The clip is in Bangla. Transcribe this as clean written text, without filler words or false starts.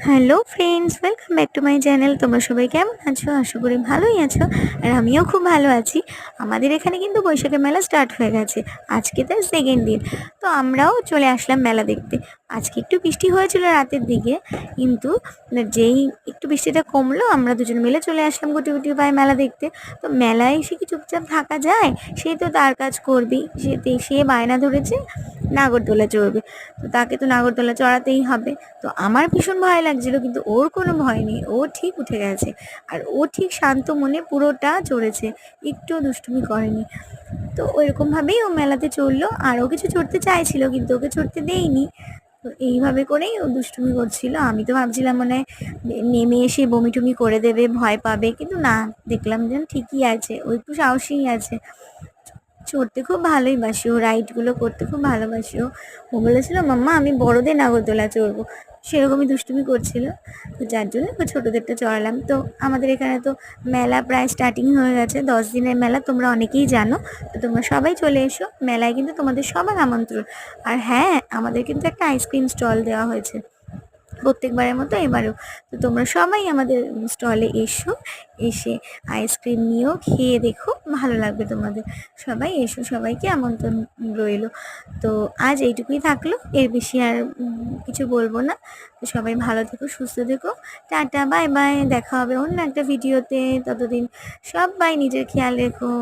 Hello friends, welcome back to my channel. তোমরা সবাই কেমন আছো? আশা করি ভালোই আছো। আর আমিও খুব ভালো আছি। আমাদের এখানে কিন্তু বৈশাখী মেলা স্টার্ট হয়ে গেছে। আজকে তার সেকেন্ড দিন। তো আমরাও চলে আসলাম মেলা দেখতে। আজকে একটু বৃষ্টি হয়েছিল রাতের দিকে, কিন্তু যেই একটু বৃষ্টিটা কমলো আমরা দুজন মিলে চলে আসলাম গুটি গুটি পায়ে মেলা দেখতে। তো মেলায় এসে কি চুপচাপ থাকা যায়? সেই তো তার কাজ করবি। সে বায়না ধরেছে নাগরদোলা চড়বে, তো তাকে তো নাগরদোলা চড়াতেই হবে। তো আমার ভীষণ ভয় লাগছিল, কিন্তু ওর কোনো ভয় নেই, ও ঠিক উঠে গেছে। আর ও ঠিক শান্ত মনে পুরোটা চড়েছে, একটু দুষ্টুমি করেনি। তো ওইরকমভাবেই ও মেলাতে চড়লো। আর ও কিছু চড়তে চাইছিল, কিন্তু ওকে চড়তে দেইনি। তো এইভাবে করেই ও দুষ্টুমি করছিল। আমি তো ভাবছিলাম মনে হয় নেমে এসে বমি টমি করে দেবে, ভয় পাবে, কিন্তু না, দেখলাম যেন ঠিকই আছে, ও একটু সাহসীই আছে। চড়তে খুব ভালোই বাসি, ও রাইডগুলো করতে খুব ভালোবাসি। ও বলেছিল মাম্মা আমি বড়দের নাগরদোলা চড়বো, সেরকমই দুষ্টুমি করছিল। তো যার জন্য ওকে ছোটোদেরটা চড়ালাম। তো আমাদের এখানে তো মেলা প্রায় স্টার্টিং হয়ে গেছে, 10 দিনের মেলা, তোমরা অনেকেই জানো। তো তোমরা সবাই চলে এসো মেলায়, কিন্তু তোমাদের সবার আমন্ত্রণ। আর হ্যাঁ, আমাদের কিন্তু একটা আইসক্রিম স্টল দেওয়া হয়েছে প্রত্যেকবারের মতো এবারেও। তো তোমরা সবাই আমাদের স্টলে এসো, এসে আইসক্রিম নিয়েও খেয়ে দেখো, ভালো লাগবে তোমাদের। সবাই এসো, সবাইকে আমন্ত্রণ রইলো। তো আজ এইটুকুই থাকলো, এর বেশি আর কিছু বলবো না। তো সবাই ভালো থেকো, সুস্থ থেকো। টাটা, বাই বাই, দেখা হবে অন্য একটা ভিডিওতে। ততদিন সবাই নিজের খেয়াল রেখো।